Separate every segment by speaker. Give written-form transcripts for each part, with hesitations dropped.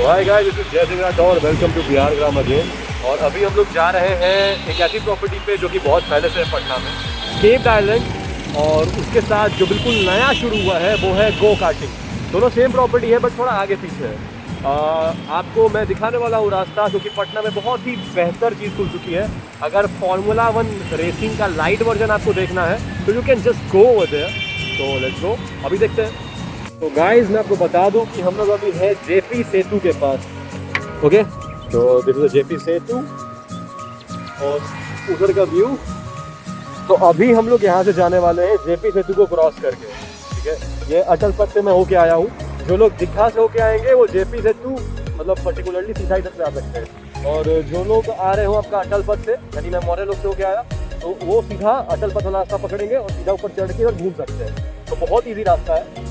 Speaker 1: Hi guys, this is Jai Singh और welcome to Bihar Gram again. और अभी हम लोग जा रहे हैं एक ऐसी प्रॉपर्टी पे जो कि बहुत पहले से है पटना में, केप आइलैंड। और उसके साथ जो बिल्कुल नया शुरू हुआ है वो है गो कार्टिंग। दोनों सेम प्रॉपर्टी है बट थोड़ा आगे पीछे है। आपको मैं दिखाने वाला हूँ रास्ता, क्योंकि पटना में बहुत ही बेहतर चीज़ खुल चुकी है। अगर फार्मूला 1 रेसिंग का लाइट वर्जन आपको देखना है तो you can just go over there. तो लेट्स गो, अभी देखते हैं। तो गाइस, मैं आपको बता दूं कि हम लोग अभी है जेपी सेतु के पास। ओके, तो दिस इज जेपी सेतु और उधर का व्यू। तो अभी हम लोग यहाँ से जाने वाले हैं जेपी सेतु को क्रॉस करके। ठीक है, ये अटल पथ से मैं होके आया हूँ। जो लोग दीघा से होके आएंगे वो जेपी सेतु मतलब पर्टिकुलरली सीधा इधर से आ सकते हैं। और जो लोग आ रहे हो आपका अटल पथ से, यानी मैं मॉडल से होके आया, तो वो सीधा अटल पथ वाला रास्ता पकड़ेंगे और सीधा ऊपर चढ़ के और घूम सकते हैं। तो बहुत ईजी रास्ता है,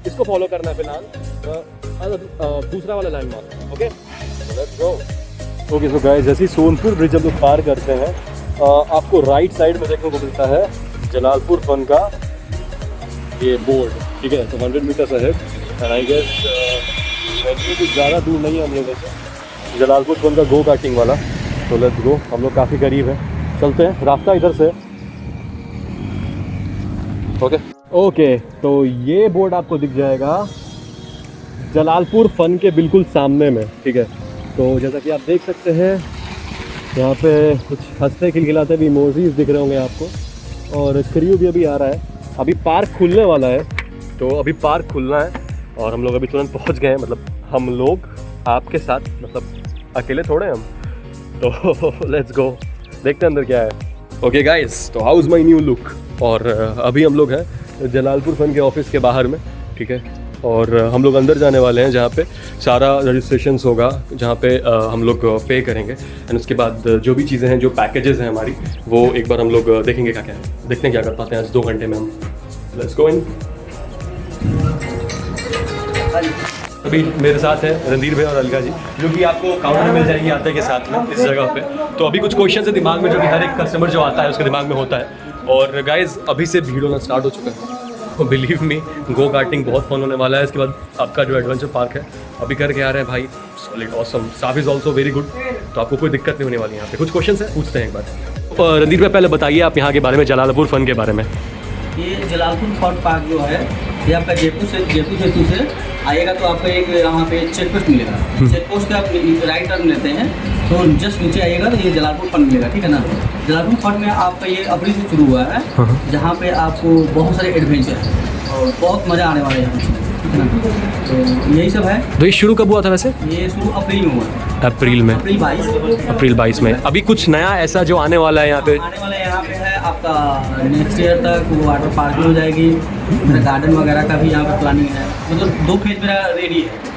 Speaker 1: इसको फॉलो करना है फिलहाल। दूसरा वाला landmark. Okay, let's go. Okay, so guys, जैसे ही सोनपुर ब्रिज हम लोग पार करते हैं, आपको राइट साइड में देखने को मिलता है जलालपुर फन का ये बोर्ड। ठीक है, तो 100 meters ahead and I guess कुछ ज़्यादा दूर नहीं है हम लोगों से, जलालपुर फन का गो कार्टिंग वाला। तो लेट्स गो, हम लोग काफ़ी करीब हैं, चलते हैं। रास्ता इधर से। ओके, तो ये बोर्ड आपको दिख जाएगा जलालपुर फन के बिल्कुल सामने में। ठीक है, तो जैसा कि आप देख सकते हैं यहाँ पे कुछ हंसते खिलखिलाते भी इमोजीज दिख रहे होंगे आपको। और क्रियो भी अभी आ रहा है। अभी पार्क खुलने वाला है, तो अभी पार्क खुलना है और हम लोग अभी तुरंत पहुँच गए हैं। मतलब हम लोग आपके साथ, मतलब अकेले थोड़े हम। तो लेट्स गो, देखते हैं अंदर क्या है। ओके गाइस, तो how is my new look. और अभी हम लोग हैं जलालपुर फन के ऑफिस के बाहर में। ठीक है, और हम लोग अंदर जाने वाले हैं जहाँ पे सारा रजिस्ट्रेशंस होगा, जहाँ पे हम लोग पे करेंगे एंड उसके बाद जो भी चीज़ें हैं, जो पैकेजेस हैं हमारी, वो एक बार हम लोग देखेंगे क्या क्या है, देखते हैं क्या कर पाते हैं आज 2 घंटे में हम। लेट्स गो इन। अभी मेरे साथ है रणधीर भाई और अलगा जी, जो कि आपको काउंटर मिल जाएंगे आते के साथ में इस जगह पे। तो अभी कुछ क्वेश्चन है दिमाग में जो कि हर एक कस्टमर जो आता है उसके दिमाग में होता है। और गाइज, अभी से भीड़ होना स्टार्ट हो चुका है। बिलीव मी, गो कार्टिंग बहुत फन होने वाला है। इसके बाद आपका जो एडवेंचर पार्क है अभी करके आ रहे हैं भाई, solid awesome. Staff is also very good, तो आपको कोई दिक्कत नहीं होने वाली। यहाँ पे कुछ क्वेश्चन है, पूछते हैं एक बार। रणधीर भाई, पहले बताइए आप यहाँ के बारे में, जलालपुर फन के बारे में।
Speaker 2: ये जलालपुर फन पार्क जो है, ये आपका जेपी सेतु से आएगा तो आपका एक यहाँ पे चेक पोस्ट मिलेगा। चेक पोस्ट के आप राइट टर्न लेते हैं तो जस्ट नीचे आइएगा तो ये जलालपुर फन मिलेगा। ठीक है ना। जलालपुर फन में आपका ये अप्रैल से शुरू हुआ है, जहाँ पे आपको बहुत सारे एडवेंचर है और बहुत मज़ा आने वाला है यहाँ पे। ठीक है ना। तो यही सब है।
Speaker 1: तो ये शुरू कब हुआ था वैसे?
Speaker 2: ये शुरू अप्रैल में हुआ है।
Speaker 1: अप्रैल में? अप्रैल 22 में। अभी कुछ नया ऐसा जो आने वाला है यहाँ पे?
Speaker 2: आने वाला यहाँ पे है आपका नेक्स्ट ईयर तक वो वाटर पार्क भी हो जाएगी, मेरा गार्डन वगैरह का भी यहाँ पे प्लानिंग है। मतलब 2 फेज मेरा रेडी है।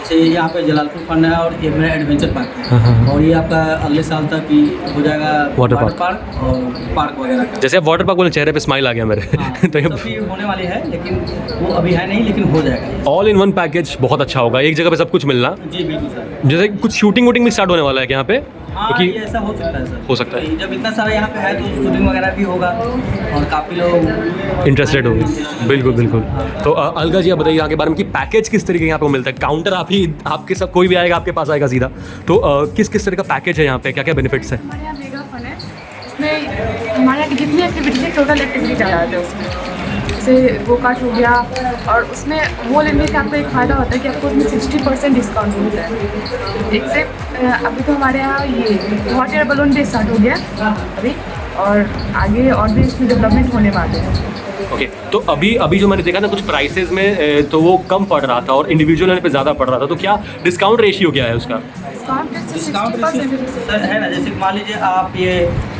Speaker 2: जैसे यहाँ पे जलालपुर फन है और ये मेरा एडवेंचर पार्क है। और ये आपका अगले साल तक ही हो जाएगा वाटर पार्क और पार्क वगैरह का।
Speaker 1: जैसे आप वाटर पार्क बोले, चेहरे पे स्माइल आ गया मेरे।
Speaker 2: हाँ, तो ये होने वाली है, लेकिन वो अभी है नहीं, लेकिन हो जाएगा।
Speaker 1: ऑल इन वन पैकेज बहुत अच्छा होगा, एक जगह पे सब कुछ मिलना।
Speaker 2: जी बिल्कुल सर।
Speaker 1: जैसे कुछ शूटिंग वूटिंग भी स्टार्ट होने वाला है यहाँ पे?
Speaker 2: हाँ, ये ऐसा हो सकता है सर।
Speaker 1: हो सकता है,
Speaker 2: जब इतना सारा यहाँ पे है तो शूटिंग वगैरह भी होगा और काफ़ी लोग
Speaker 1: इंटरेस्टेड होंगे। बिल्कुल बिल्कुल। तो अलगा जी, आप बताइए यहाँ के बारे में कि पैकेज किस तरीके यहाँ पे मिलता है। काउंटर आप ही, आपके सब कोई भी आएगा आपके पास आएगा सीधा। तो किस किस तरह का पैकेज है यहाँ पे, क्या क्या बेनिफिट्स है?
Speaker 3: हमारे यहाँ मेगा फन है, इसमें हमारे यहाँ की जितनी एक्टिविटीज है, टोटल एक्टिविटी आ जाते हैं उसमें। जैसे गो कार्ट हो गया, और उसमें वो लेने से आपको एक फ़ायदा होता है कि आपको उसमें 60% डिस्काउंट मिलता है। एक से अभी तो हमारे यहाँ ये हॉट एयर बलून भी स्टार्ट हो गया अभी, और आगे और भी इसमें डेवलपमेंट होने वाले हैं।
Speaker 1: ओके, तो अभी जो मैंने देखा ना कुछ प्राइसेस में, तो वो कम पड़ रहा था और इंडिविजुअल लेने पे ज़्यादा पड़ रहा था। तो क्या डिस्काउंट रेशियो क्या है उसका?
Speaker 2: डिस्काउंट सर है ना। जैसे मान लीजिए आप ये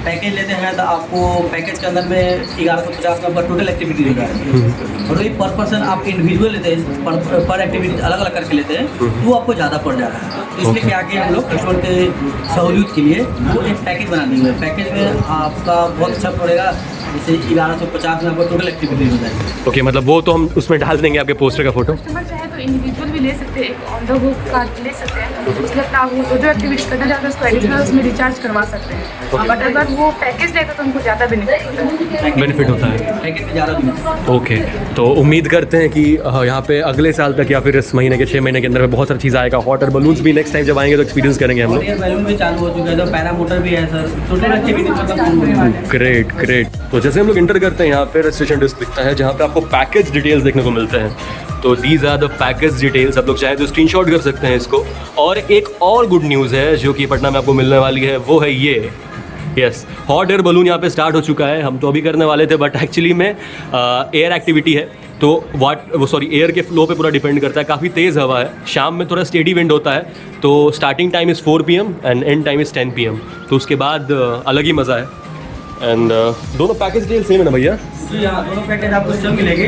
Speaker 2: पैकेज लेते हैं तो आपको पैकेज के अंदर में 1150 में आपका टोटल एक्टिविटी हो जाएगी। और ये पर पर्सन आप इंडिविजुअल लेते हैं, पर एक्टिविटी अलग अलग करके लेते हैं, तो वो आपको ज़्यादा पड़ जा रहा है। तो इसलिए क्या किया हम लोग कस्टमर के सहूलियत के लिए वो एक पैकेज बना दिए हुए। पैकेज में आपका बहुत अच्छा पड़ेगा। जैसे 1150 में आपको टोटल एक्टिविटी हो जाएगी।
Speaker 1: ओके, मतलब वो तो हम उसमें डाल देंगे आपके पोस्टर का फोटो।
Speaker 3: कस्टमर चाहे तो इंडिविजुअल भी ले सकते हैं, एक ऑन द गो कार्ड ले सकते हैं, उसमें अपना वो जो एक्टिविटीज करना चाहते हैं उसको एडिशनल उसमें रिचार्ज करवा सकते हैं। बट अगर वो पैकेज लेते तो उनको ज़्यादा
Speaker 1: बेनिफिट होता है।
Speaker 2: पैकेज में ज़्यादा
Speaker 1: ओके, तो उम्मीद करते हैं कि यहाँ पे अगले साल तक या फिर इस महीने के 6 महीने के अंदर में बहुत सारी चीज़ आएगा। हॉट एयर बलून्स भी नेक्स्ट टाइम जब आएंगे तो एक्सपीरियंस करेंगे हम लोग।
Speaker 2: बैलून भी चालू हो चुका है, तो पैरामोटर भी है सर, टोटल एक्टिविटी मतलब
Speaker 1: ग्रेट ग्रेट। तो जैसे हम लोग इंटर करते हैं यहाँ पे रजिस्ट्रेशन डिस्क दिखता है जहाँ पे आपको पैकेज डिटेल्स देखने को मिलते हैं। तो these are the package details, आप लोग चाहें तो स्क्रीनशॉट कर सकते हैं इसको। और एक और गुड न्यूज़ है जो कि पटना में आपको मिलने वाली है, वो है ये यस, हॉट एयर बलून यहाँ पे स्टार्ट हो चुका है। हम तो अभी करने वाले थे बट एक्चुअली में एयर एक्टिविटी है, तो एयर के फ्लो पे पूरा डिपेंड करता है। काफ़ी तेज़ हवा है, शाम में थोड़ा स्टेडी विंड होता है, तो starting time is 4 PM and and time is 10 PM। तो उसके बाद अलग ही मज़ा है। एंड दोनों पैकेज डील सेम है ना भैया?
Speaker 2: जी हाँ, दोनों पैकेज आपको सेम मिलेगी,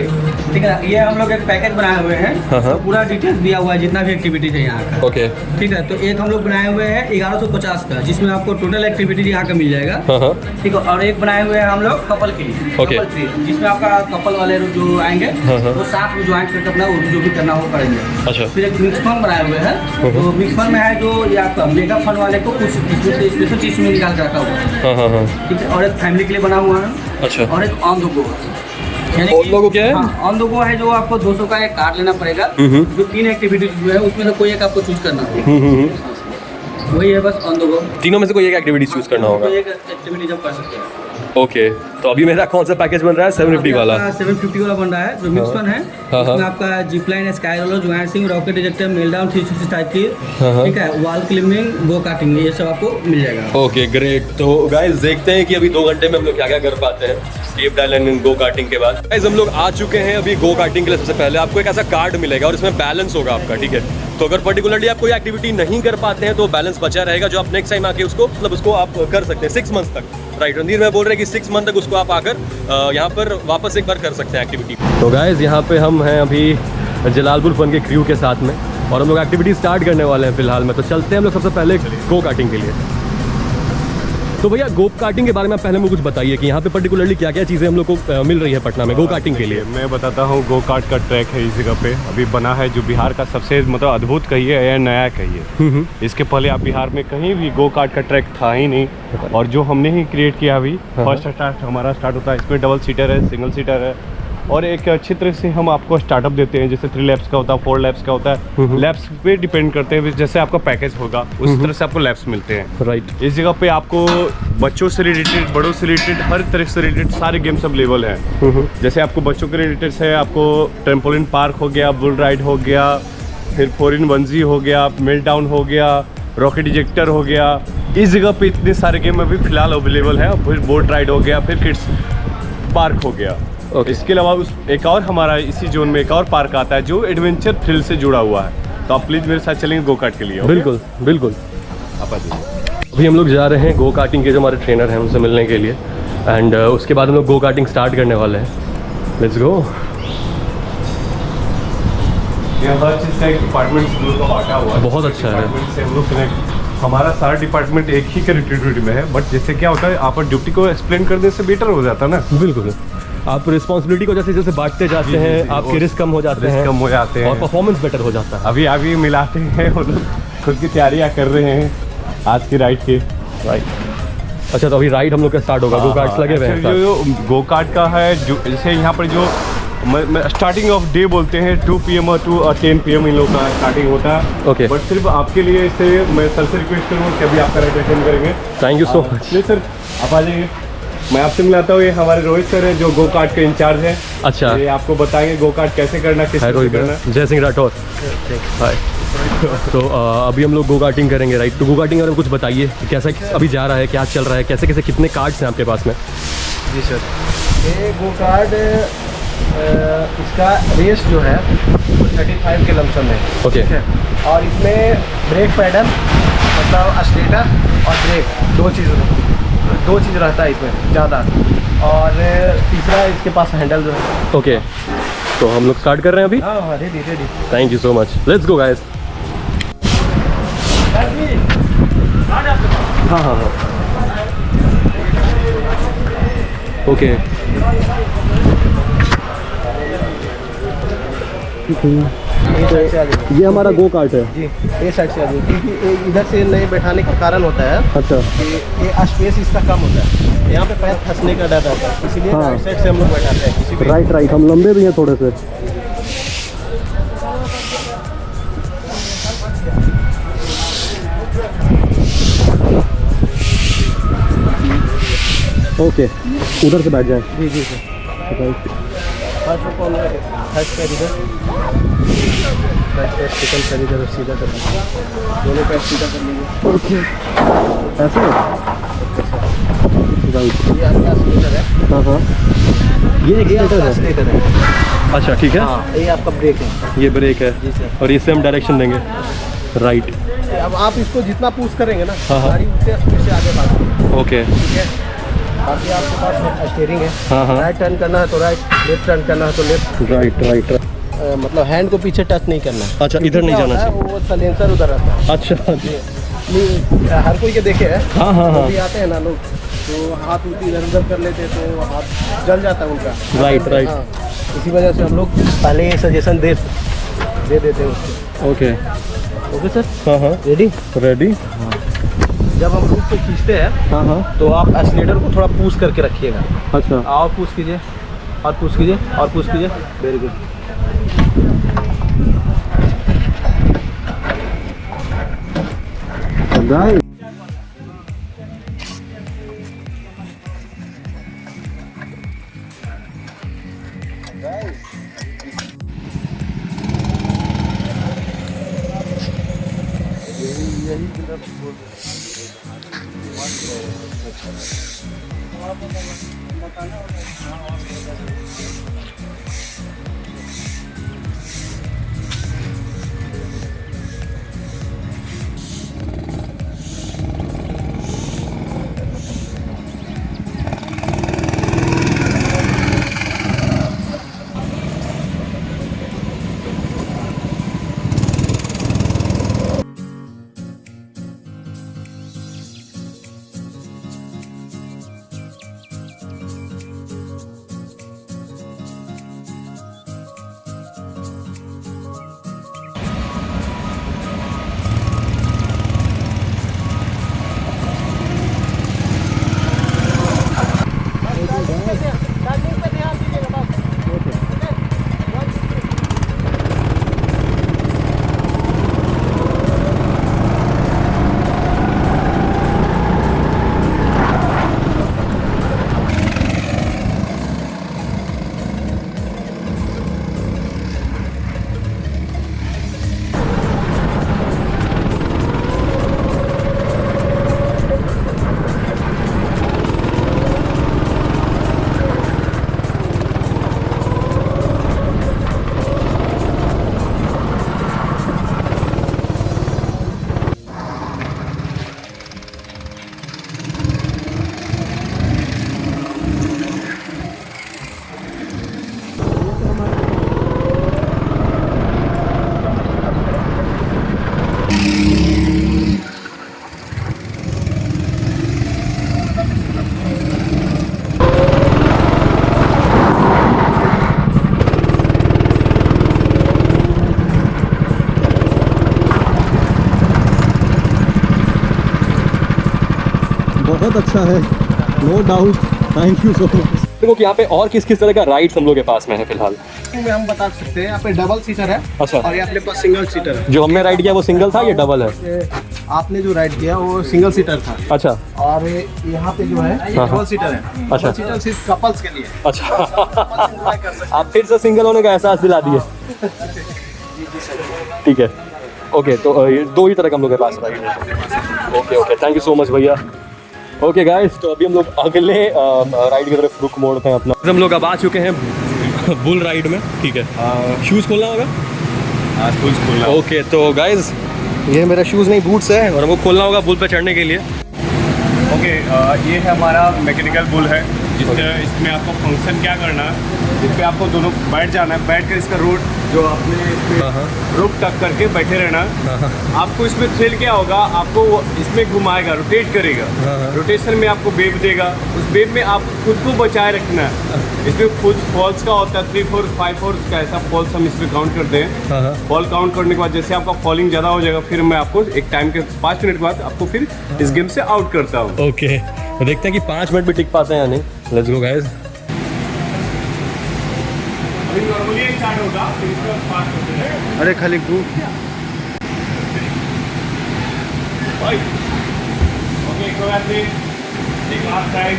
Speaker 2: ठीक है ना। ये हम लोग एक पैकेज बनाए हुए हैं,
Speaker 1: हाँ।
Speaker 2: तो पूरा डिटेल्स दिया हुआ है जितना भी एक्टिविटीज है यहाँ का।
Speaker 1: ओके,
Speaker 2: ठीक है, तो एक हम लोग बनाए हुए हैं 1150 का, जिसमें आपको टोटल एक्टिविटीज यहाँ का मिल जाएगा।
Speaker 1: हाँ।
Speaker 2: ठीक है, और एक बनाए हुए हैं हम लोग कपल के लिए,
Speaker 1: Okay.
Speaker 2: कपल ट्री, जिसमें आपका कपल वाले लोग जो आएंगे
Speaker 1: हाँ।
Speaker 2: वो साथ में ज्वाइन करके अपना जो भी करना हो करेंगे।
Speaker 1: अच्छा।
Speaker 2: फिर एक मिक्स फन बनाए हुए हैं, तो मिक्स फन में है जो ये आपका मेगा फन वाले को कुछ इसमें से स्पेशल चीज़ में निकाल के रखा हुआ है।
Speaker 1: हाँ।
Speaker 2: ठीक है, और एक फैमिली के लिए बना हुआ है।
Speaker 1: अच्छा,
Speaker 2: और एक on the go,
Speaker 1: on the go क्या है?
Speaker 2: ऑन द गो है जो आपको 200 का एक कार्ड लेना पड़ेगा, जो 3 एक्टिविटीज जो है उसमें से कोई एक आपको चूज करना होगा। वही है बस ऑन द गो,
Speaker 1: तीनों में से कोई एक एक्टिविटी चूज करना होगा।
Speaker 2: कोई एक एक्टिविटी जब कर सकते हैं।
Speaker 1: ओके, तो अभी मेरा कौन सा पैकेज बन रहा है? 750 वाला।
Speaker 2: 750 वाला बन रहा है, जो मिक्स फन है।
Speaker 1: हाँ।
Speaker 2: उसमें आपका जिप लाइन, स्काई रोलर, ज्वाइंसिंग, rocket ejector, meltdown, 360 type की,
Speaker 1: हाँ।
Speaker 2: ठीक है, वॉल क्लिम्बिंग, गो कार्टिंग, ये सब आपको मिल जाएगा।
Speaker 1: Okay great. तो गाइस देखते हैं कि अभी 2 घंटे में हम लोग क्या क्या कर पाते हैं escape island and go karting के बाद। गाइस हम लोग आ चुके हैं अभी गो कार्टिंग के लिए। सबसे पहले आपको एक ऐसा कार्ड मिलेगा और इसमें बैलेंस होगा आपका, ठीक है। तो अगर पर्टिकुलरली आप कोई एक्टिविटी नहीं कर पाते हैं तो बैलेंस बचा रहेगा, जो आप नेक्स्ट टाइम आके उसको मतलब उसको आप कर सकते हैं 6 मंथ्स तक। राइट, रणधीर मैं बोल रहे हैं कि 6 मंथ तक उसको आप आकर यहाँ पर वापस एक बार कर सकते हैं एक्टिविटी। तो गाइस यहाँ पे हम हैं अभी जलालपुर फन के क्रू के साथ में और हम लोग एक्टिविटी स्टार्ट करने वाले हैं फिलहाल में। तो चलते हैं हम लोग सबसे पहले गो कार्टिंग के लिए। तो भैया गो कार्टिंग के बारे में पहले मुझे कुछ बताइए कि यहाँ पे पर्टिकुलरली क्या क्या चीज़ें हम लोग को मिल रही है पटना में गो कार्टिंग के लिए।
Speaker 4: मैं बताता हूँ, गो कार्ट का ट्रैक है इस जगह पे अभी बना है, जो बिहार का सबसे मतलब अद्भुत कहिए या नया कहिए। इसके पहले आप बिहार में कहीं भी गो कार्ट का ट्रैक था ही नहीं, और जो हमने ही क्रिएट किया अभी फर्स्ट स्टार्ट हमारा स्टार्ट होता है। इसमें डबल सीटर है, सिंगल सीटर है, और एक अच्छी तरह से हम आपको स्टार्टअप देते हैं। जैसे 3 लैप्स का होता है, 4 लैप्स का होता है। लैप्स पे डिपेंड करते हैं, जैसे आपका पैकेज होगा उस तरह से आपको लैप्स मिलते हैं।
Speaker 1: राइट,
Speaker 4: इस जगह पे आपको बच्चों से रिलेटेड, बड़ों से रिलेटेड, हर तरह से रिलेटेड सारे गेम्स अवेलेबल हैं। जैसे आपको बच्चों के रिलेटेड है, आपको ट्रेम्पोलिन पार्क हो गया, बुल राइड हो गया, फिर 4in1 हो गया, मेल्ट डाउन हो गया, रॉकेट इजेक्टर हो गया। इस जगह पे इतने सारे गेम अभी फिलहाल अवेलेबल हैं। फिर बोट राइड हो गया, फिर किड्स पार्क हो गया। इसके अलावा एक और हमारा इसी जोन में एक और पार्क आता है जो एडवेंचर थ्रिल से जुड़ा हुआ है। तो आप प्लीज़ मेरे साथ चलेंगे गो कार्ट के लिए।
Speaker 1: बिल्कुल बिल्कुल।
Speaker 4: आप आ जाइए।
Speaker 1: अभी हम लोग जा रहे हैं गो कार्टिंग के जो हमारे ट्रेनर हैं उनसे मिलने के लिए, एंड उसके बाद हम लोग गो कार्टिंग स्टार्ट करने वाले हैं। Let's go.
Speaker 4: ये हर चीज़ का एक डिपार्टमेंट हम लोग का बांटा हुआ है।
Speaker 1: बहुत अच्छा है।
Speaker 4: डिपार्टमेंट से हम लोग कनेक्ट, हमारा सारा डिपार्टमेंट एक ही टेरिटरी में है, बट जैसे क्या होता है आप ड्यूटी को एक्सप्लेन करने से बेटर हो जाता है ना।
Speaker 1: बिल्कुल, आप रिस्पॉन्सिबिलिटी को जैसे जैसे बांटते जाते हैं आपके रिस्क कम हो जाते हैं,
Speaker 4: कम हो जाते हैं
Speaker 1: और परफॉर्मेंस बेटर हो जाता है।
Speaker 4: अभी मिलाते हैं, वो लोग खुद की तैयारियां कर रहे हैं आज की राइड की।
Speaker 1: राइट, अच्छा तो अभी राइड हम लोग का स्टार्ट होगा। गो कार्ट्स लगे हुए हैं।
Speaker 4: जो गो कार्ट का है, जो जैसे यहाँ पर जो स्टार्टिंग ऑफ डे बोलते हैं 2 PM और 10 PM इन लोग का स्टार्टिंग होता है।
Speaker 1: ओके,
Speaker 4: बट सिर्फ आपके लिए इसे मैं सर से रिक्वेस्ट करूँगा कि अभी आपका राइड अटेंड करेंगे।
Speaker 1: Thank you so much.
Speaker 4: नहीं सर, आप आ जाइए। मैं आपसे मिलाता हूँ, ये हमारे रोहित सर हैं जो गो कार्ट के इंचार्ज हैं।
Speaker 1: अच्छा,
Speaker 4: ये आपको बताएंगे गो कार्ट कैसे करना, किस तरह से करना।
Speaker 1: जय सिंह राठौर। हाय। तो अभी हम लोग गो कार्टिंग करेंगे, राइट। तो गो कार्टिंग के बारे में कुछ बताइए कि कैसा अभी जा रहा है, क्या चल रहा है, कैसे कैसे कितने कार्ड्स हैं आपके पास में?
Speaker 5: जी सर, ये गो कार्ड इसका रेस जो है वो 35 के लमसम है।
Speaker 1: ओके,
Speaker 5: ठीक है, और इसमें ब्रेक पैडल मतलब अस्लेटर और ब्रेक दो चीज़ रहता है इसमें ज़्यादा, और तीसरा इसके पास हैंडल जो है।
Speaker 1: ओके, तो हम लोग स्टार्ट कर रहे हैं अभी।
Speaker 5: हाँ, ready.
Speaker 1: Thank you so much, let's go guys. हाँ, ओके।
Speaker 5: ये साइड से आ जाइए।
Speaker 1: ये हमारा गो कार्ट है।
Speaker 5: जी, ये साइड से आ जाइए, क्योंकि इधर से नहीं बैठाने का कारण होता है
Speaker 1: अच्छा,
Speaker 5: कि ये स्पेस इसका कम होता है, यहाँ पे पैर फंसने का डर रहता है, इसीलिए
Speaker 1: हाँ।
Speaker 5: राइट साइड से हम लोग बैठाते हैं किसी भी।
Speaker 1: राइट राइट, हम लंबे भी हैं थोड़े से। ओके, उधर से बैठ जाए।
Speaker 5: जी जी sir. First of all first पैर इधर, राइट पैर सेकंड पैर इधर सीधा कर लीजिए, दोनों पैर सीधा कर लीजिए।
Speaker 1: ओके, ऐसे राइट।
Speaker 5: ये आपका एक्सीलेटर है।
Speaker 1: हाँ हाँ, ये
Speaker 5: ये
Speaker 1: एक्सीलेटर
Speaker 5: आपका
Speaker 1: है।
Speaker 5: एक्सीलेटर है।
Speaker 1: अच्छा ठीक है।
Speaker 5: हाँ, ये आपका ब्रेक है।
Speaker 1: ये ब्रेक है
Speaker 5: जी सर।
Speaker 1: और इससे हम डायरेक्शन देंगे राइट।
Speaker 5: अब आप इसको जितना पुश करेंगे ना,
Speaker 1: हाँ, हाँ।
Speaker 5: गाड़ी उतने स्पीड से आगे बढ़ेगी।
Speaker 1: ओके,
Speaker 5: ठीक है। बाकी आपके पास स्टीयरिंग है।
Speaker 1: हाँ हाँ,
Speaker 5: राइट टर्न करना है तो राइट, लेफ्ट टर्न करना है तो लेफ्ट।
Speaker 1: Right right.
Speaker 5: मतलब हैंड को पीछे टच नहीं करना है।
Speaker 1: अच्छा, इधर नहीं
Speaker 5: क्या
Speaker 1: जाना
Speaker 5: होता है,
Speaker 1: चाहिए।
Speaker 5: वो साइलेंसर उधर रहता है।
Speaker 1: अच्छा,
Speaker 5: नहीं, हर कोई के देखे है।
Speaker 1: हाँ हाँ हाँ,
Speaker 5: भी आते हैं ना लोग, तो हाथ उल्टी इधर उधर कर लेते हैं, तो हाथ जल जाता है उनका।
Speaker 1: Right right.
Speaker 5: हाँ, इसी वजह से हम लोग पहले ये सजेशन दे देते हैं उसको।
Speaker 1: ओके
Speaker 5: ओके सर,
Speaker 1: हाँ हाँ,
Speaker 5: रेडी।
Speaker 1: रेडी।
Speaker 5: जब हम रूट को खींचते हैं
Speaker 1: हाँ हाँ,
Speaker 5: तो आप एक्सीलेटर को थोड़ा पुश करके रखिएगा।
Speaker 1: अच्छा
Speaker 5: और पुश कीजिए, और पुश कीजिए, और पुश कीजिए। Very good.
Speaker 1: गाइस, बहुत अच्छा है, no doubt. Thank you so much. देखो कि यहाँ पे और किस किस तरह का राइड्स हम लोग के पास में है फिलहाल।
Speaker 5: में हम बता सकते हैं, यहाँ पे डबल सीटर है।
Speaker 1: अच्छा।
Speaker 5: और ये अपने पास सिंगल सीटर है।
Speaker 1: जो हमने राइड किया वो सिंगल था, ये डबल है?
Speaker 5: ये आपने जो राइड किया वो सिंगल सीटर था।
Speaker 1: अच्छा
Speaker 5: और यहाँ पे जो है
Speaker 1: हाँ।
Speaker 5: डबल सीटर है।
Speaker 1: अच्छा।
Speaker 5: डबल सीटर सिर्फ कपल्स के लिए।
Speaker 1: अच्छा आप फिर से सिंगल होने का एहसास दिला दिए। ठीक है, ओके। तो ये दो ही तरह का हम लोग के पास राइड है। Okay okay, thank you so much भैया। ओके गाइस, तो अभी हम लोग अगले राइड की तरफ रुख मोड़ते हैं अपना। हम लोग अब आ चुके हैं बुल राइड में। ठीक है, शूज़ खोलना होगा।
Speaker 4: हाँ, शूज़ खोलना।
Speaker 1: ओके तो गाइस, ये मेरा शूज़ नहीं बूट्स है और हमको खोलना होगा बुल पे चढ़ने के लिए।
Speaker 4: ओके, ये है हमारा मैकेनिकल बुल है, इसमें आपको फंक्शन क्या करना है, इस पर आपको दोनों बैठ जाना है, बैठ कर इसका रोड जो आपने रोप टक करके बैठे रहना। आपको इसमें थ्रिल क्या होगा, आपको वो इसमें घुमाएगा, रोटेट करेगा। रोटेशन में आपको वेव देगा, उस वेव में आप खुद को बचाए रखना है। इसमें कुछ फॉल्स का होता है, 3 4 5 4 का ऐसा फॉल्स हम इसमें काउंट करते हैं। फॉल काउंट करने के बाद जैसे आपका फॉलिंग ज़्यादा हो जाएगा, फिर मैं आपको एक टाइम के 5 मिनट बाद आपको फिर इस गेम से आउट करता हूँ।
Speaker 1: ओके, तो देखते हैं कि 5 मिनट भी टिक पाते हैं या नहीं। Let's go guys.
Speaker 4: अभी नॉर्मली स्टार्ट होगा, फिर इसके बाद पास होते हैं।
Speaker 5: अरे खाली तू
Speaker 4: भाई ओके, एक बार से एक लास्ट टाइम।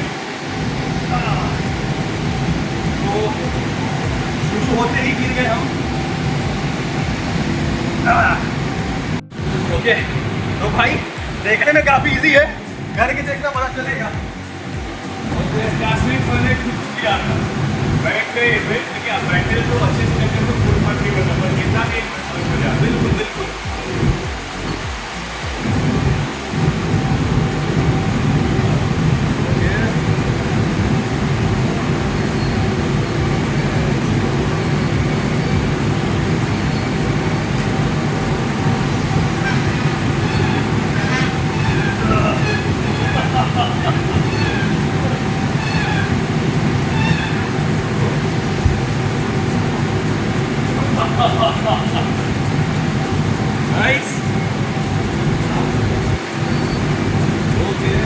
Speaker 4: तो शुरू होते ही गिर गए हम। ओके, तो भाई देखने में काफ़ी इजी है, करके देखना पता चलेगा। बैठे तो अच्छे से करते तो कोई फर्क नहीं पड़ता, पर कितना भी बिल्कुल बिल्कुल। Nice. Okay.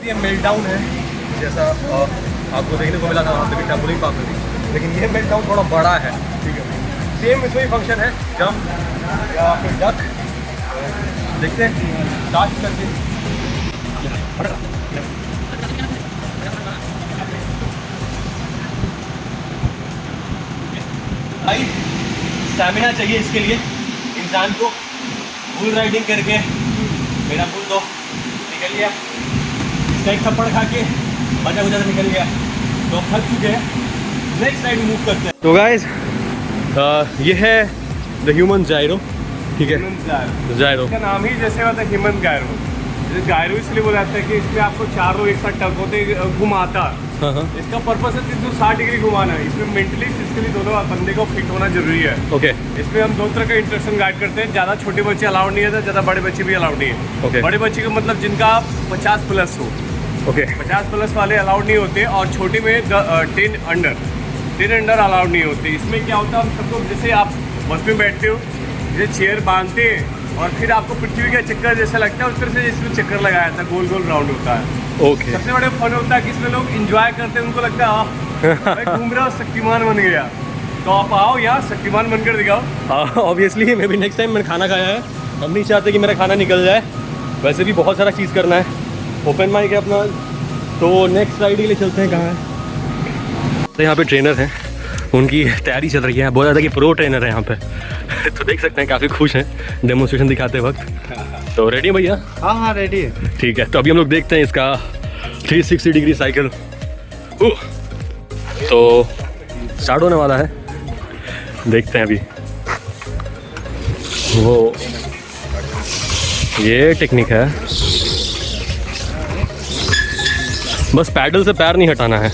Speaker 4: ये मेल्टडाउन है, जैसा आपको देखने को मिला था वहाँ पे भी ट्रैम्पोलिन पार्क में भी, लेकिन ये मेल्टडाउन थोड़ा बड़ा है। ठीक है, सेम इसमें ही फंक्शन है, जंप या फिर डक। देखते हैं स्टार्ट करके। भाई स्टैमिना चाहिए इसके लिए इंसान को। बुल राइडिंग करके मेरा बुल तो निकल गया, इसका एक थप्पड़ खा के बचा बुझा निकल गया, तो थक चुके हैं। नेक्स्ट राइड मूव करते हैं।
Speaker 1: तो गाइस ये है द ह्यूमन जायरो। ठीक है, जायरो
Speaker 4: इसका नाम ही जैसे होता है ह्यूमन गायरो। गायरो इसलिए बोला जाता है कि इसमें आपको चारों एक साथ टक होते घुमाता। इसका पर्पस है 360 डिग्री घुमाना। इसमें मेंटली फिजिकली दोनों बंदे को फिट होना जरूरी है।
Speaker 1: ओके,
Speaker 4: इसमें हम 2 तरह का इंस्ट्रक्शन गाइड करते हैं। ज़्यादा छोटे बच्चे अलाउड नहीं है, ज़्यादा बड़े बच्चे भी अलाउड नहीं है।
Speaker 1: ओके,
Speaker 4: बड़े बच्चे का मतलब जिनका 50 प्लस हो।
Speaker 1: ओके,
Speaker 4: 50 प्लस वाले अलाउड नहीं होते, और छोटे में 10 अंडर अलाउड नहीं होते। इसमें क्या होता है, हम सबको जैसे आप बस में बैठते हो, जैसे चेयर बांधते हैं और फिर आपको पृथ्वी का चक्कर जैसा लगता है, उस तरह से इसमें चक्कर लगाया था, गोल गोल राउंड होता है।
Speaker 1: ओके।
Speaker 4: सबसे बड़ा फन होता है कि इसमें लोग इंजॉय करते हैं, उनको लगता है मैं घूम रहा हूँ, शक्तिमान बन गया। तो आप आओ यहाँ, शक्तिमान बनकर दिखाओ।
Speaker 1: हाँ, ऑब्वियसली मैं भी नेक्स्ट टाइम मैंने खाना खाया है, हम नहीं चाहते कि मेरा खाना निकल जाए। वैसे भी बहुत सारा चीज़ करना है, ओपन माइक है अपना। तो नेक्स्ट राइड के लिए चलते हैं। कहाँ है? तो यहाँ पे ट्रेनर हैं, उनकी तैयारी चल रही है। बहुत ज़्यादा कि प्रो ट्रेनर है यहाँ पे तो देख सकते हैं काफ़ी खुश हैं डेमोन्स्ट्रेशन दिखाते वक्त। तो रेडी है भैया?
Speaker 5: हाँ हाँ रेडी है।
Speaker 1: ठीक है, तो अभी हम लोग देखते हैं इसका 360 डिग्री साइकिल। तो स्टार्ट होने वाला है, देखते हैं अभी। वो ये टेक्निक है, बस पैडल से पैर नहीं हटाना है,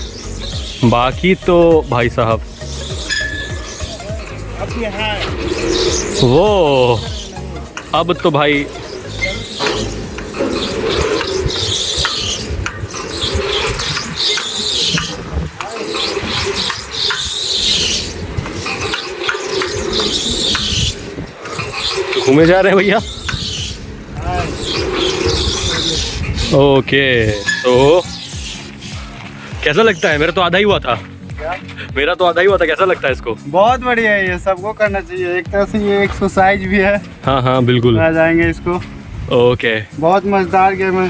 Speaker 1: बाकी तो भाई साहब वो अब तो भाई घूमे जा रहे हैं भैया। ओके, तो कैसा लगता है? मेरा तो आधा ही हुआ था। मेरा तो आधा ही हुआ था, कैसा लगता है इसको?
Speaker 5: बहुत बढ़िया है, ये सबको करना चाहिए। एक तरह से ये एक्सरसाइज भी है।
Speaker 1: हाँ हाँ बिल्कुल,
Speaker 5: आ जाएंगे इसको।
Speaker 1: ओके,
Speaker 5: बहुत मजेदार गेम है।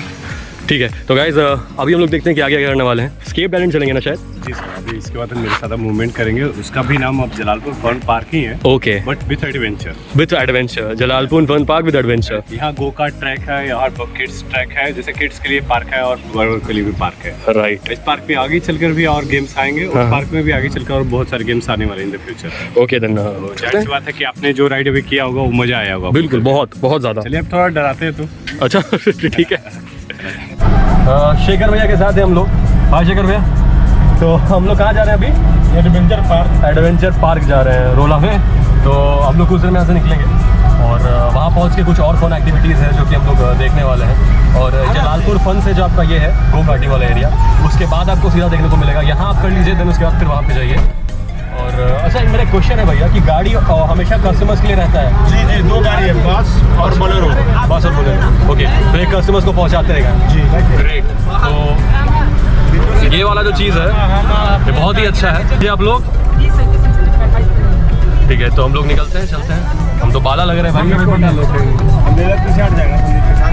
Speaker 1: ठीक है, तो गाइज अभी हम लोग देखते हैं कि आगे क्या करने वाले हैं। स्केप आइलैंड चलेंगे ना शायद?
Speaker 4: जी सर, अभी इसके बाद हम मेरे साथ मूवमेंट करेंगे। उसका भी नाम अब जलालपुर फन पार्क ही है,
Speaker 1: okay,
Speaker 4: but with adventure.
Speaker 1: With adventure, Jalalpur fun park with adventure.
Speaker 4: यहाँ गो कार्ट ट्रैक है, यहाँ किड्स ट्रैक है, जैसे किड्स के लिए पार्क है और बड़ों के लिए भी पार्क है।
Speaker 1: राइट,
Speaker 4: इस पार्क में आगे चलकर भी और गेम्स आएंगे,
Speaker 1: हाँ।
Speaker 4: उस पार्क में भी आगे चलकर और बहुत सारे गेम्स आने वाले in the future.
Speaker 1: Okay then
Speaker 4: जाहिर सी बात है कि आपने जो राइड अभी किया होगा वो मजा आया होगा।
Speaker 1: बिल्कुल, बहुत बहुत ज़्यादा।
Speaker 4: चलिए अब थोड़ा डराते हैं तो।
Speaker 1: अच्छा ठीक है। शेखर भैया के साथ हैं हम लोग। हाँ शेखर भैया, तो हम लोग कहाँ जा रहे हैं अभी? Adventure park. एडवेंचर पार्क जा रहे हैं रोला में। तो हम लोग कुछ देर में यहाँ से निकलेंगे और वहाँ पहुँच के कुछ और फन एक्टिविटीज़ हैं जो कि हम लोग देखने वाले हैं। और जलालपुर फन से जो आपका ये है गो कार्टी वाला एरिया, उसके बाद आपको सीधा देखने को मिलेगा। यहाँ आप कर लीजिए, देन उसके बाद फिर वहाँ पे जाइए। और अच्छा, मेरा एक क्वेश्चन है भैया कि गाड़ी हमेशा कस्टमर्स के लिए रहता है?
Speaker 5: जी जी, 2 गाड़ी है, बस और बोलेरो।
Speaker 1: बस और बोलेरो, ओके। तो ये कस्टमर्स को पहुँचाते रहेगा?
Speaker 5: जी
Speaker 1: ग्रेट। तो ये वाला जो चीज़ है ये बहुत ही अच्छा है। ये आप लोग ठीक है, तो हम लोग निकलते हैं, चलते हैं। हम तो बाला लग रहे हैं भाई।
Speaker 5: मेरा पीछे हट जाएगा संदीप के साथ।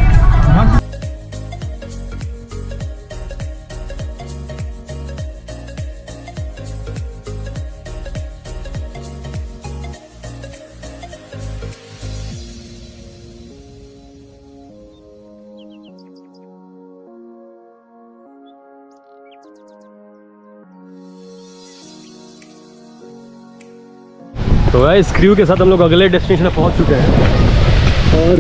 Speaker 1: तो इस क्रू के साथ हम लोग अगले डेस्टिनेशन में पहुंच चुके हैं। और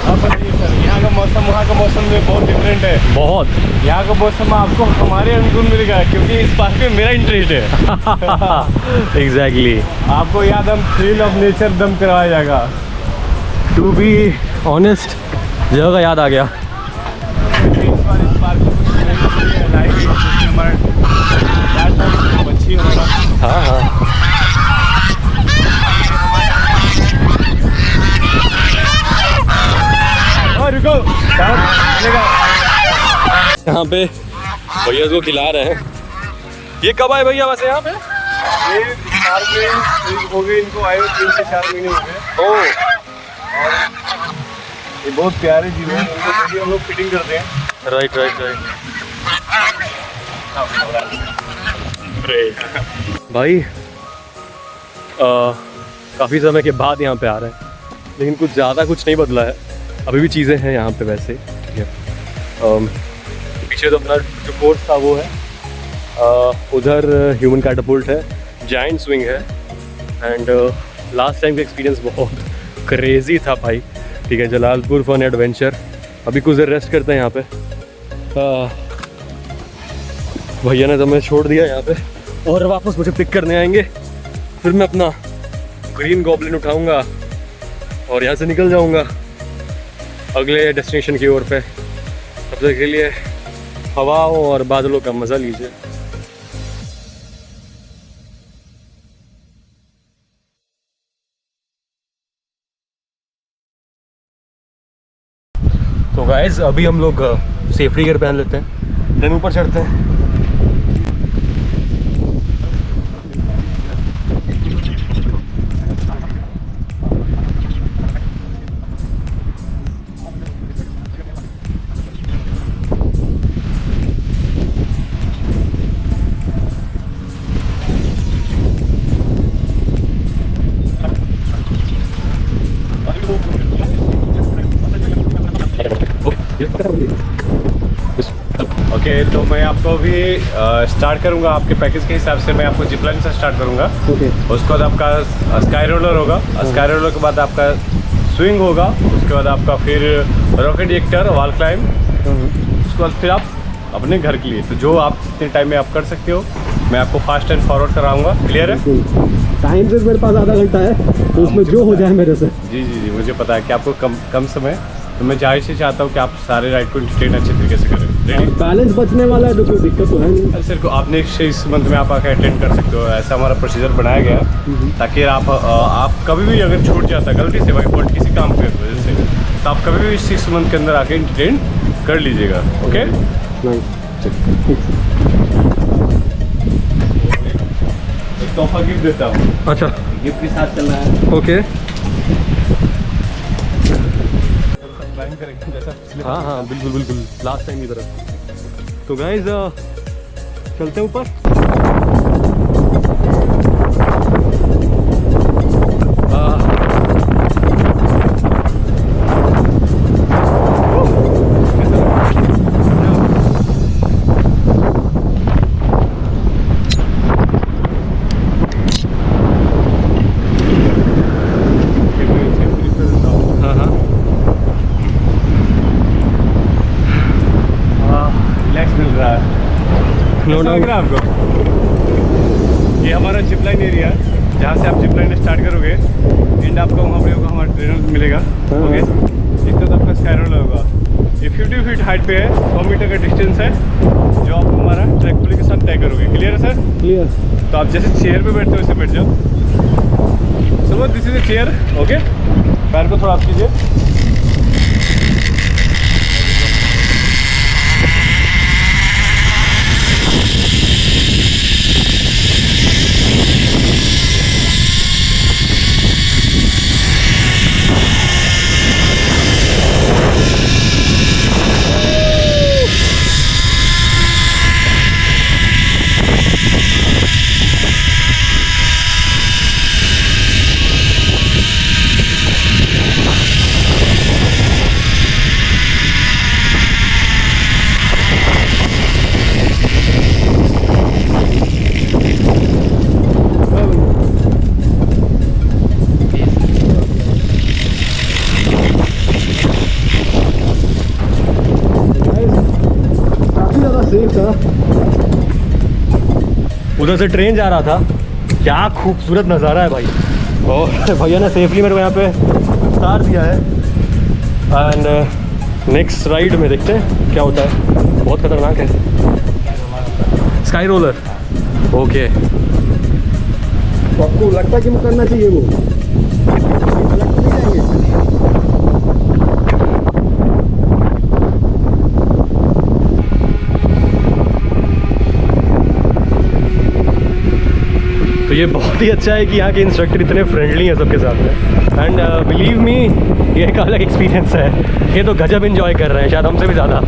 Speaker 4: आप बताइए सर, यहाँ का मौसम वहाँ का मौसम में बहुत डिफरेंट है।
Speaker 1: बहुत,
Speaker 4: यहाँ का मौसम आपको हमारे अनुकूल मिलेगा क्योंकि इस पार्क में मेरा इंटरेस्ट है।
Speaker 1: एग्जैक्टली,
Speaker 4: आपको याद हम थ्रिल ऑफ नेचर दम करवाया जाएगा।
Speaker 1: टू बी ऑनेस्ट जगह का याद आ गया।
Speaker 4: इस बार इस पार्क में कुछ नई लाइफ हमारा बच्ची हमारा।
Speaker 1: हाँ हाँ,
Speaker 4: रुको
Speaker 1: यहाँ पे भैया को खिला रहे हैं। ये कब आए भैया वैसे यहाँ पे?
Speaker 4: ये पार्क में हो गए इनको आए हुए 3 से 4 महीने हो गए।
Speaker 1: ओह,
Speaker 4: ये बहुत प्यारे जीव हैं, उनको सभी हम लोग फिटिंग करते हैं।
Speaker 1: Right right right. भाई काफ़ी समय के बाद यहाँ पे आ रहे हैं, लेकिन कुछ ज़्यादा कुछ नहीं बदला है। अभी भी चीज़ें हैं यहाँ पे वैसे, ठीक है। पीछे तो अपना जो कोर्स था वो है, उधर ह्यूमन कैटापुल्ट है, जायंट स्विंग है। एंड लास्ट टाइम का एक्सपीरियंस बहुत क्रेज़ी था भाई, ठीक है। Jalalpur fun adventure. अभी कुछ देर रेस्ट करते हैं यहाँ पे। भैया ने तो मैं छोड़ दिया यहाँ पे और वापस मुझे पिक करने आएंगे। फिर मैं अपना ग्रीन गॉब्लिन उठाऊँगा और यहाँ से निकल जाऊँगा अगले डेस्टिनेशन की ओर पे। तब तक के लिए हवाओं और बादलों का मज़ा लीजिए। तो गाइस अभी हम लोग सेफ्टी गियर पहन लेते हैं, देन ऊपर चढ़ते हैं।
Speaker 4: ओके, तो मैं आपको अभी स्टार्ट करूंगा आपके पैकेज के हिसाब से। मैं आपको जिपलाइन से स्टार्ट करूंगा। उसके बाद आपका स्काई रोलर होगा, स्काई रोलर के बाद आपका स्विंग होगा, उसके बाद आपका फिर रॉकेट एक्टर, वॉल क्लाइंब, उसके बाद फिर आप अपने घर के लिए। तो जो आप इतने टाइम में आप कर सकते हो, मैं आपको फास्ट एंड फॉरवर्ड कराऊंगा। क्लियर है?
Speaker 1: टाइम से मेरे पास आधा घंटा है, तो उसमें जो हो जाए मेरे से।
Speaker 4: जी जी जी, मुझे पता है कि आपको कम समय, तो मैं जाहिर से चाहता हूँ कि आप सारे राइड को इंटरटेन अच्छे तरीके से करें। रेडी?
Speaker 1: बैलेंस बचने वाला है तो कोई दिक्कत तो है नहीं।
Speaker 4: सर को आपने इस मंथ में आप आकर अटेंड कर सकते हो, ऐसा हमारा प्रोसीजर बनाया गया है ताकि आप कभी भी अगर छूट जाता है गलती से, भाई फॉल्ट किसी काम की वजह से, तो आप कभी भी 6 मंथ के अंदर आके इंटरटेन कर लीजिएगा। ओके, एक तोहफा गिफ्ट देता हूँ।
Speaker 1: अच्छा,
Speaker 4: गिफ्ट के साथ चलना है।
Speaker 1: ओके।
Speaker 4: प्लान करेंगे जैसा पिछले
Speaker 1: हाँ हाँ बिल्कुल बिल्कुल, लास्ट टाइम की तरह। तो गाइज चलते हैं ऊपर। आपको ये हमारा जिप लाइन एरिया है, जहाँ से आप जिप लाइन स्टार्ट करोगे एंड आपको वहाँ पे होगा हमारा ट्रेनर मिलेगा। ओके, एक तो आपका स्काई रोलर होगा, ये 50 फीट हाइट पे है, 100 मीटर का डिस्टेंस है जो आप हमारा ट्रैक पुली के साथ तय करोगे। क्लियर है सर? क्लियर। तो आप जैसे चेयर पे बैठते हो वैसे बैठ जाओ। So this is a chair. Okay, पैर को थोड़ा आप कीजिए। उधर से ट्रेन जा रहा था, क्या खूबसूरत नज़ारा है भाई। और भैया ने सेफली मेरे को यहाँ पे उतार दिया है। एंड नेक्स्ट राइड में देखते हैं क्या होता है, बहुत खतरनाक है। Sky roller. ओके,
Speaker 5: तो आपको लगता है कि मैं करना चाहिए वो?
Speaker 1: तो ये बहुत ही अच्छा है कि यहाँ के इंस्ट्रक्टर इतने फ्रेंडली हैं सबके साथ में। एंड बिलीव मी, ये एक अलग एक्सपीरियंस है। ये तो गजब एंजॉय कर रहे हैं, शायद हमसे भी ज़्यादा।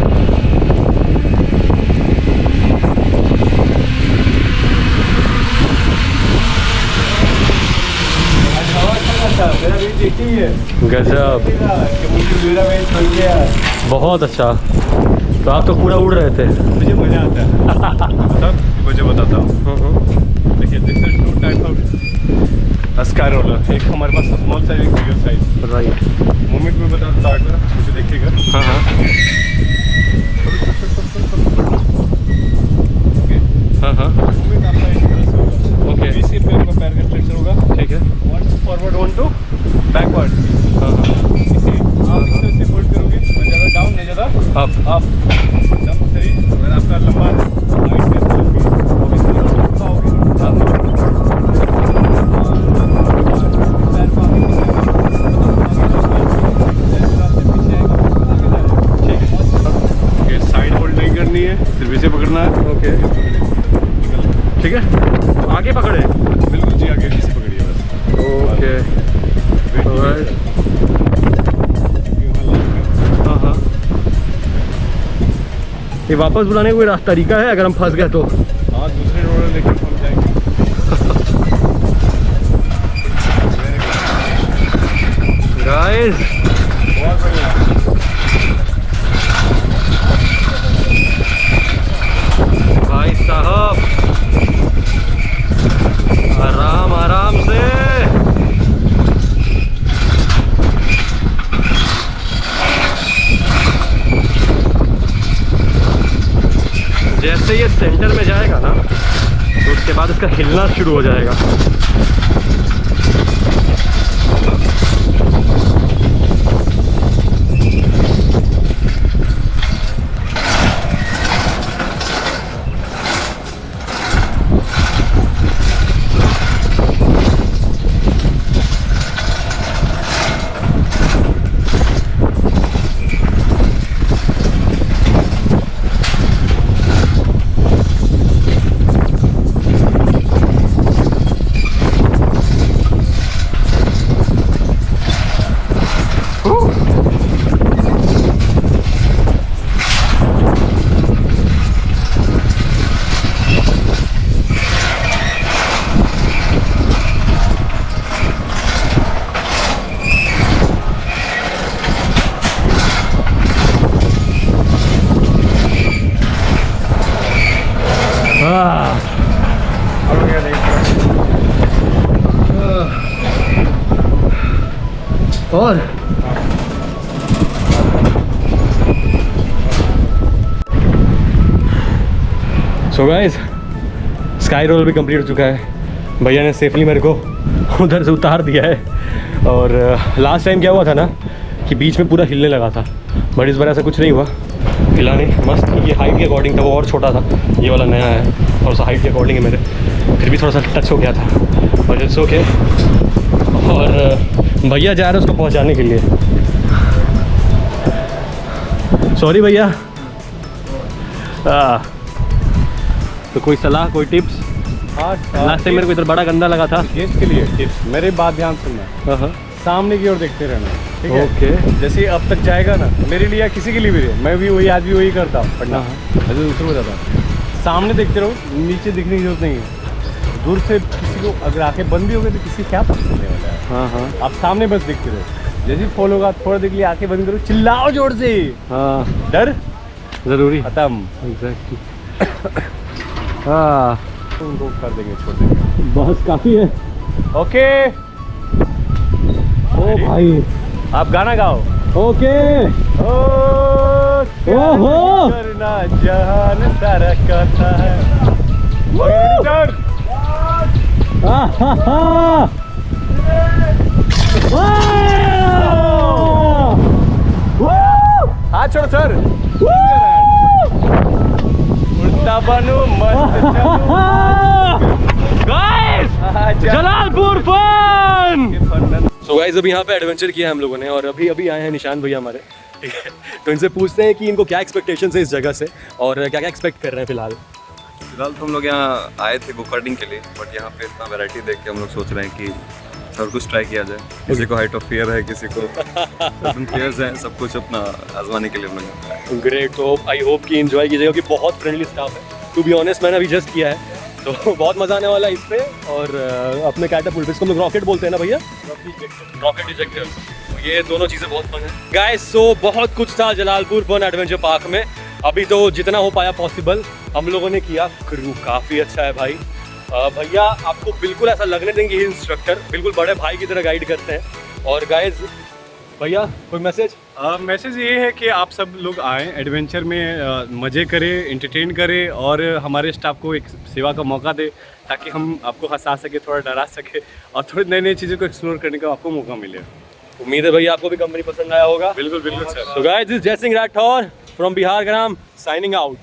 Speaker 1: गजब, बहुत अच्छा। तो आप तो पूरा उड़ रहे थे।
Speaker 4: मुझे मज़ा आता है। मुझे बताता हूँ, देखिए this is two type of sky roller. एक हमारे पास स्मॉल साइज, एक बिगर साइज।
Speaker 1: राइट,
Speaker 4: मूवमेंट में बता स्टार्ट करा, मुझे देखिएगा।
Speaker 1: हाँ हाँ, हाँ हाँ,
Speaker 4: मूवमेंट आपका इस तरह से होगा।
Speaker 1: ओके,
Speaker 4: इसी पे आपका पैर का स्ट्रक्चर होगा।
Speaker 1: ठीक है।
Speaker 4: One forward, one two backward.
Speaker 1: हाँ हाँ,
Speaker 4: इसे आप इस तरह से होल्ड करोगे, न ज़्यादा डाउन न ज़्यादा
Speaker 1: अप।
Speaker 4: एकदम सही। अगर आपका लंबा हाइट पे इसे पकड़ना है।
Speaker 1: ओके, ठीक है। तो आगे पकड़े,
Speaker 4: बिल्कुल जी, आगे इसे पकड़िए बस।
Speaker 1: ओके, हाँ हाँ। ये वापस बुलाने का कोई तरीका है अगर हम फंस गए तो?
Speaker 4: हाँ, दूसरे रोड लेकर पहुँच जाएंगे।
Speaker 1: गाइस
Speaker 4: बहुत बढ़िया।
Speaker 1: भाई साहब, आराम आराम से। जैसे ये सेंटर में जाएगा ना, तो उसके बाद इसका हिलना शुरू हो जाएगा।
Speaker 5: और
Speaker 1: सो गाइस स्काई रोल भी कंप्लीट हो चुका है। भैया ने सेफली मेरे को उधर से उतार दिया है। और लास्ट टाइम क्या हुआ था ना कि बीच में पूरा हिलने लगा था, बट इस बार ऐसा कुछ नहीं हुआ, हिला नहीं, मस्त। ये हाइट के अकॉर्डिंग था, वो और छोटा था, ये वाला नया है, थोड़ा सा हाइट के अकॉर्डिंग है मेरे, फिर भी थोड़ा सा टच हो गया था, और इट्स ओके। और भैया जा रहे हैं उसको पहुंचाने के लिए। सॉरी भैया। तो कोई सलाह, कोई टिप्स? लास्ट टाइम मेरे को इधर बड़ा गंदा लगा था।
Speaker 4: इसके लिए टिप्स, मेरे बात ध्यान सुनना, सामने की ओर देखते रहना, ठीक है?
Speaker 1: ओके।
Speaker 4: जैसे अब तक जाएगा ना, मेरे लिए या किसी के लिए भी रहे, मैं भी वही, आज भी वही करता हूँ, पढ़ना ऐसे दूसरों को जाता। सामने देखते रहो, नीचे दिखने की जरूरत नहीं है। दूर से किसी को अगर आंखें बंद भी हो गई तो किसी क्या पता चलने वाला है।
Speaker 1: हाँ हाँ
Speaker 4: आप सामने बस देखते रहो, जैसे फॉल होगा थोड़ा देर के लिए आंखें बंद करो, चिल्लाओ जोर से,
Speaker 1: हाँ,
Speaker 4: डर
Speaker 1: ज़रूरी।
Speaker 4: खत्म।
Speaker 1: एग्जैक्टली। हाँ,
Speaker 4: उनको कर देंगे, छोड़ देंगे।
Speaker 1: बस काफ़ी है।
Speaker 4: ओके,
Speaker 1: ओ भाई,
Speaker 4: आप गाना गाओ।
Speaker 1: ओके। ओहो,
Speaker 4: करना जहान सारा कहता है। Return! हाथ छोड़ो सर। उल्टा बनो मस्त गाइस,
Speaker 1: जलालपुर फन। सो गाइस अभी यहाँ पे एडवेंचर किया हम लोगों ने, और अभी अभी आए हैं निशान भैया हमारे, ठीक है? तो इनसे पूछते हैं कि इनको क्या एक्सपेक्टेशंस है इस जगह से, और क्या क्या एक्सपेक्ट कर रहे हैं फिलहाल।
Speaker 6: फिलहाल तो हम लोग यहाँ आए थे गोकार्डिंग के लिए, बट यहाँ पे इतना वैरायटी देख के हम लोग सोच रहे हैं कि सब कुछ ट्राई किया जाए। किसी को हाइट ऑफ फियर है, किसी को फियर्स हैं, सब कुछ अपना आजमाने के लिए हम लोग आए हैं।
Speaker 1: ग्रेट। तो आई होप कि एंजॉय कीजिएगा, क्योंकि बहुत फ्रेंडली स्टाफ है। टू बी ऑनेस्ट मैंने अभी जस्ट किया है, तो बहुत मज़ा आने वाला है इस पे। और अपने कैटापुल्ट, इसको हम लोग रॉकेट बोलते हैं ना भैया, रॉकेट इजेक्टर, ये दोनों चीज़ें बहुत फन है गाइस। सो बहुत कुछ था जलालपुर फन एडवेंचर पार्क में, अभी तो जितना हो पाया पॉसिबल हम लोगों ने किया। क्रू काफ़ी अच्छा है भाई। भैया आपको बिल्कुल ऐसा लगने देंगे इंस्ट्रक्टर, बिल्कुल बड़े भाई की तरह गाइड करते हैं। और गाइस भैया कोई मैसेज?
Speaker 4: मैसेज ये है कि आप सब लोग आएँ, एडवेंचर में मज़े करें, एंटरटेन करें, और हमारे स्टाफ को एक सेवा का मौका दे, ताकि हम आपको हंसा सके, थोड़ा डरा सके, और थोड़ी नई नई चीज़ों को एक्सप्लोर करने का आपको मौका मिले।
Speaker 1: उम्मीद है भैया आपको भी कंपनी पसंद आया होगा।
Speaker 4: बिल्कुल बिल्कुल sir.
Speaker 1: So guys, this is Jai Singh Rathore from Bihar Gram signing out.